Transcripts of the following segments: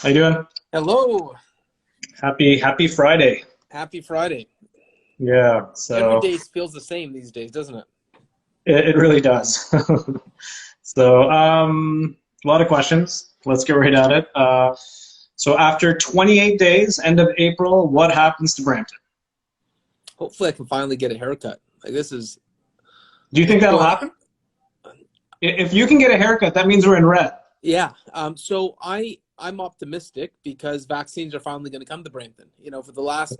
How you doing? Hello. Happy Friday. Happy Friday. Yeah, Every so day feels the same these days, doesn't it? it really does. A lot of questions. Let's get right at it. So after 28 days, end of April, what happens to Brampton? Hopefully I can finally get a haircut. Like this is Do you think that'll going. happen? If you can get a haircut, that means we're in red. Yeah. I'm optimistic because vaccines are finally going to come to Brampton. You know, for the last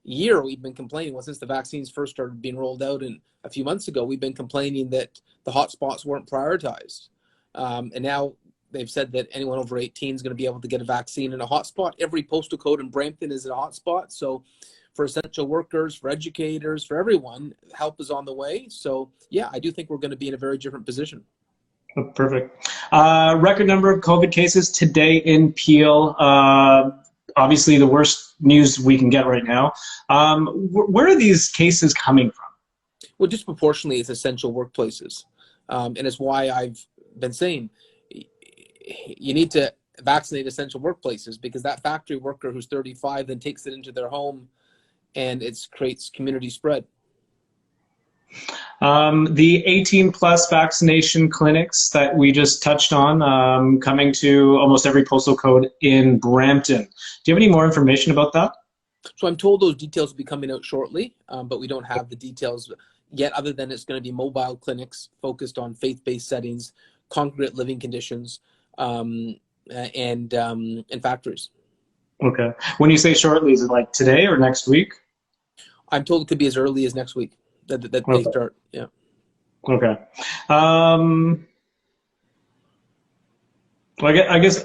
year we've been complaining. Well, since the vaccines first started being rolled out and a few months ago, we've been complaining that the hotspots weren't prioritized. And now they've said that anyone over 18 is going to be able to get a vaccine in a hotspot. Every postal code in Brampton is a hotspot. So for essential workers, for educators, for everyone, help is on the way. So yeah, I do think we're going to be in a very different position. Oh, perfect. Record number of COVID cases today in Peel. Obviously, the worst news we can get right now. Where are these cases coming from? Well, disproportionately, it's essential workplaces. And it's why I've been saying you need to vaccinate essential workplaces, because that factory worker who's 35 then takes it into their home and it creates community spread. The 18 plus vaccination clinics that we just touched on, coming to almost every postal code in Brampton. Do you have any more information about that? So I'm told those details will be coming out shortly, but we don't have the details yet, other than it's going to be mobile clinics focused on faith-based settings, congregate living conditions, and factories. Okay. When you say shortly, is it like today or next week? I'm told it could be as early as next week that Okay. they start. Yeah. Okay. Well, I guess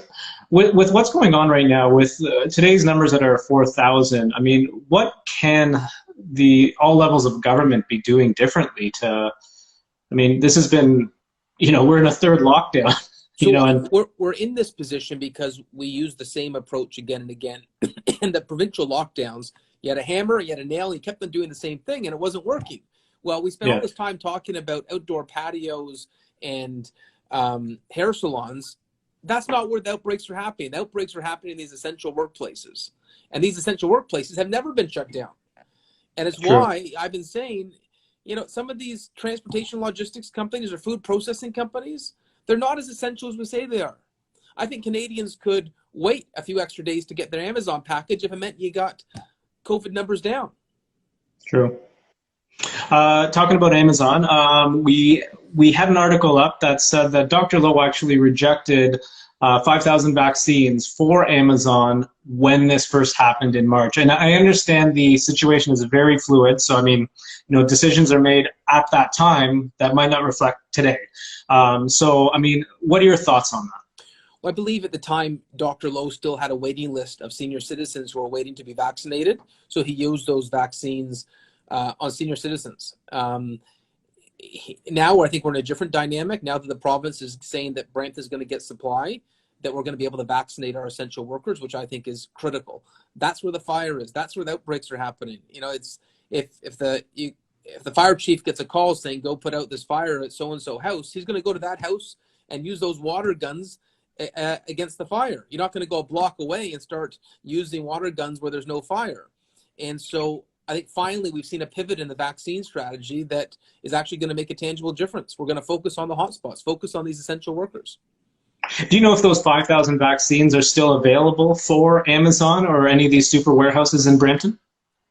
with what's going on right now, with today's numbers that are 4,000, I mean, what can all levels of government be doing differently to, I mean, this has been, we're in a third lockdown, and we're in this position because we use the same approach again and again. And the provincial lockdowns, you had a hammer, you had a nail, you kept on doing the same thing and it wasn't working. Well, we spent all this time talking about outdoor patios and hair salons. That's not where the outbreaks are happening. The outbreaks are happening in these essential workplaces. And these essential workplaces have never been shut down. And it's True. why I've been saying, some of these transportation logistics companies or food processing companies, they're not as essential as we say they are. I think Canadians could wait a few extra days to get their Amazon package if it meant you got COVID numbers down. True. Talking about Amazon, we had an article up that said that Dr. Lowe actually rejected 5,000 vaccines for Amazon when this first happened in March. And I understand the situation is very fluid. So, I mean, decisions are made at that time that might not reflect today. So, I mean, what are your thoughts on that? Well, I believe at the time, Dr. Lowe still had a waiting list of senior citizens who were waiting to be vaccinated. So he used those vaccines on senior citizens. Now I think we're in a different dynamic. Now that the province is saying that Brampton is going to get supply, that we're going to be able to vaccinate our essential workers, which I think is critical. That's where the fire is. That's where the outbreaks are happening. It's if the fire chief gets a call saying go put out this fire at so-and-so house, he's going to go to that house and use those water guns against the fire. You're not going to go a block away and start using water guns where there's no fire. And so I think finally we've seen a pivot in the vaccine strategy that is actually going to make a tangible difference. We're going to focus on the hotspots, focus on these essential workers. Do you know if those 5,000 vaccines are still available for Amazon or any of these super warehouses in Brampton?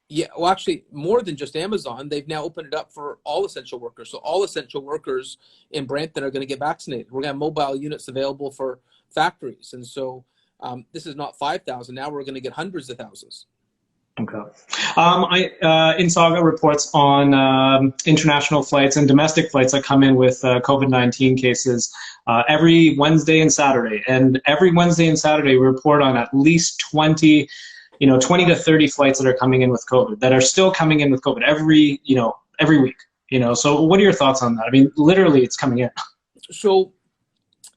Yeah, well, actually, more than just Amazon, they've now opened it up for all essential workers. So all essential workers in Brampton are going to get vaccinated. We're going to have mobile units available for factories. And so this is not 5,000. Now we're going to get hundreds of thousands. Okay. Insaga reports on international flights and domestic flights that come in with COVID-19 cases every Wednesday and Saturday. And every Wednesday and Saturday, we report on at least 20 to 30 flights that are coming in with COVID, that are still coming in with COVID every week. So what are your thoughts on that? I mean, literally, it's coming in. So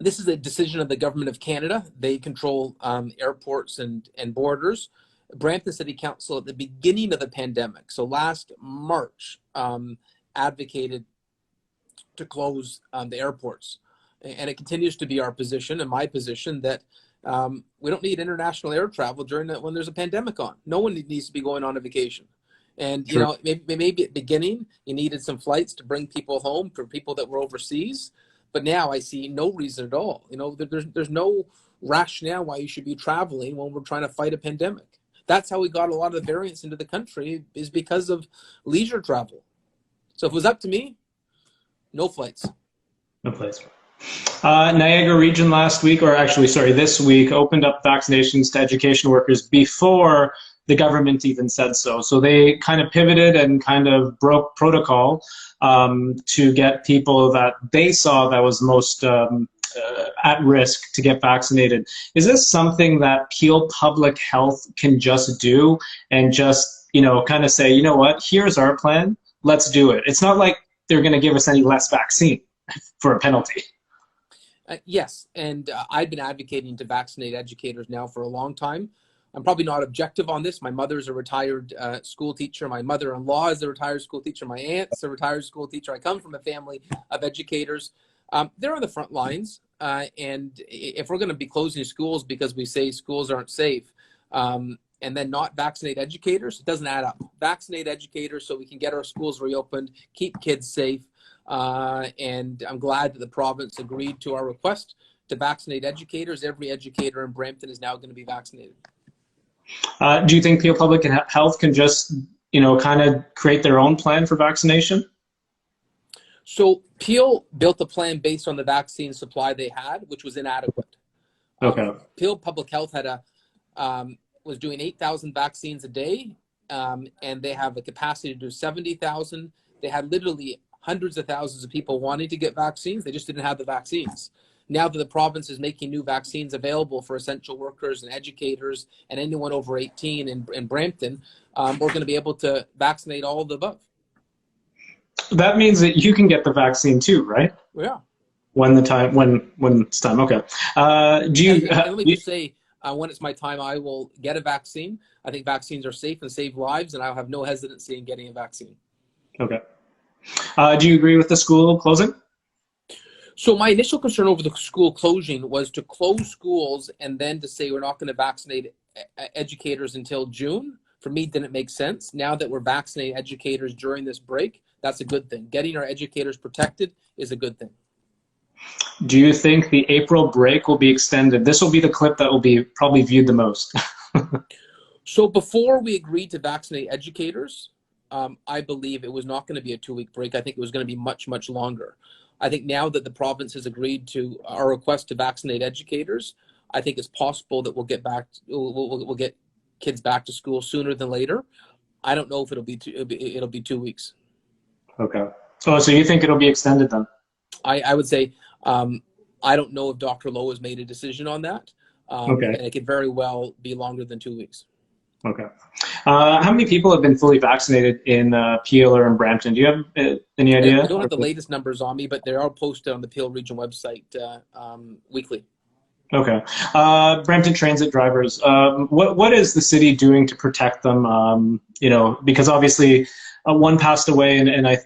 this is a decision of the government of Canada. They control airports and borders. Brampton City Council at the beginning of the pandemic, so last March, advocated to close the airports. And it continues to be our position and my position that We don't need international air travel when there's a pandemic on. No one needs to be going on a vacation. And, you True. know, maybe at the beginning, you needed some flights to bring people home for people that were overseas. But now I see no reason at all. You know, there's no rationale why you should be traveling when we're trying to fight a pandemic. That's how we got a lot of the variants into the country, is because of leisure travel. So if it was up to me, no flights. No place. Niagara Region last week, or actually, sorry, this week, opened up vaccinations to education workers before the government even said so. So they kind of pivoted and kind of broke protocol to get people that they saw that was most at risk to get vaccinated. Is this something that Peel Public Health can just do and just, you know, kind of say, you know what, here's our plan, let's do it? It's not like they're going to give us any less vaccine for a penalty. Yes, and I've been advocating to vaccinate educators now for a long time. I'm probably not objective on this. My mother's a retired school teacher. My mother-in-law is a retired school teacher. My aunt's a retired school teacher. I come from a family of educators. They're on the front lines. And if we're going to be closing schools because we say schools aren't safe, and then not vaccinate educators, it doesn't add up. Vaccinate educators so we can get our schools reopened, keep kids safe. And I'm glad that the province agreed to our request to vaccinate educators. Every educator in Brampton is now going to be vaccinated. Do you think Peel Public Health can just, you know, kind of create their own plan for vaccination? So Peel built a plan based on the vaccine supply they had, which was inadequate. Okay. Peel Public Health had was doing 8,000 vaccines a day, and they have a capacity to do 70,000. They had literally hundreds of thousands of people wanting to get vaccines. They just didn't have the vaccines. Now that the province is making new vaccines available for essential workers and educators and anyone over 18 in Brampton, we're going to be able to vaccinate all of the above. That means that you can get the vaccine too, right? Yeah. When it's time. Okay. Do you? Let me just say, when it's my time, I will get a vaccine. I think vaccines are safe and save lives, and I'll have no hesitancy in getting a vaccine. Okay. Do you agree with the school closing? So my initial concern over the school closing was to close schools and then to say we're not going to vaccinate educators until June. For me, didn't make sense. Now that we're vaccinating educators during this break, that's a good thing. Getting our educators protected is a good thing. Do you think the April break will be extended? This will be the clip that will be probably viewed the most. So before we agreed to vaccinate educators, I believe it was not going to be a 2-week break. I think it was going to be much, much longer. I think now that the province has agreed to our request to vaccinate educators, I think it's possible that we'll get kids back to school sooner than later. I don't know if it'll be 2 weeks. Okay. Oh, so you think it'll be extended then? I would say I don't know if Dr. Lowe has made a decision on that. Okay. And it could very well be longer than 2 weeks. Okay. How many people have been fully vaccinated in Peel or in Brampton? Do you have any idea? I don't have the latest numbers on me, but they are posted on the Peel Region website weekly. Okay. Brampton transit drivers, what is the city doing to protect them? You know, because obviously one passed away and a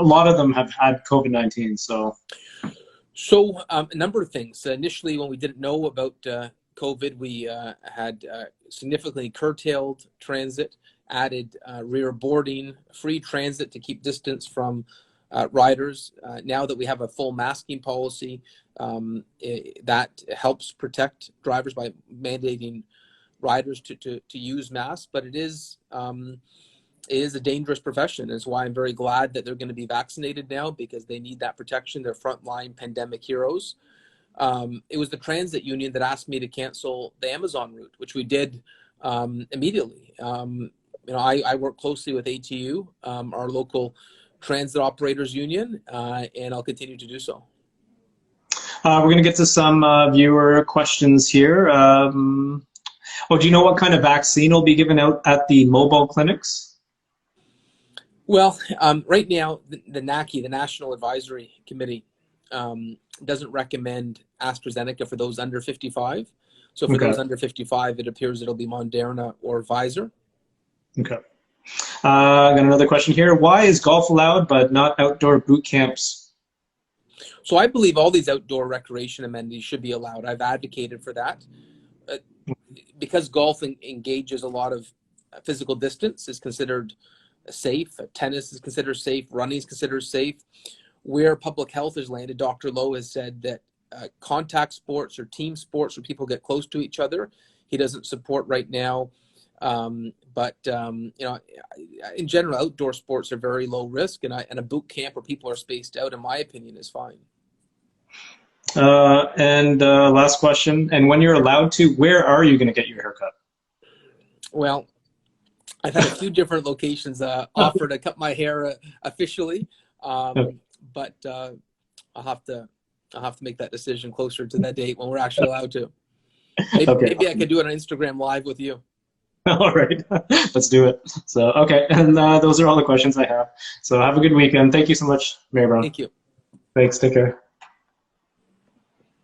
lot of them have had COVID-19. So a number of things. Initially, when we didn't know about COVID, we had significantly curtailed transit, added rear boarding, free transit to keep distance from riders. Now that we have a full masking policy, that helps protect drivers by mandating riders to use masks. But it is a dangerous profession. That's why I'm very glad that they're going to be vaccinated now, because they need that protection. They're frontline pandemic heroes. It was the transit union that asked me to cancel the Amazon route, which we did immediately. You know, I work closely with ATU, our local transit operators union, and I'll continue to do so. We're going to get to some viewer questions here. Do you know what kind of vaccine will be given out at the mobile clinics? Well, right now, the NACI, the National Advisory Committee, doesn't recommend AstraZeneca for those under 55. So for those under 55, it appears it'll be Moderna or Pfizer. Okay. I got another question here. Why is golf allowed but not outdoor boot camps? So I believe all these outdoor recreation amenities should be allowed. I've advocated for that. because golf engages a lot of physical distance, is considered safe. Tennis is considered safe. Running is considered safe. Where public health has landed, Dr. Lowe has said that contact sports or team sports where people get close to each other, he doesn't support right now. But you know, in general, outdoor sports are very low risk, and a boot camp where people are spaced out, in my opinion, is fine. Last question, and when you're allowed to, where are you going to get your haircut? Well, I've had a few different locations offer to cut my hair officially, but I'll have to make that decision closer to that date when we're actually allowed to. Maybe I could do it on Instagram Live with you. All right, let's do it. So, okay, and those are all the questions I have. So have a good weekend. Thank you so much, Mayor Brown. Thank you. Thanks, take care.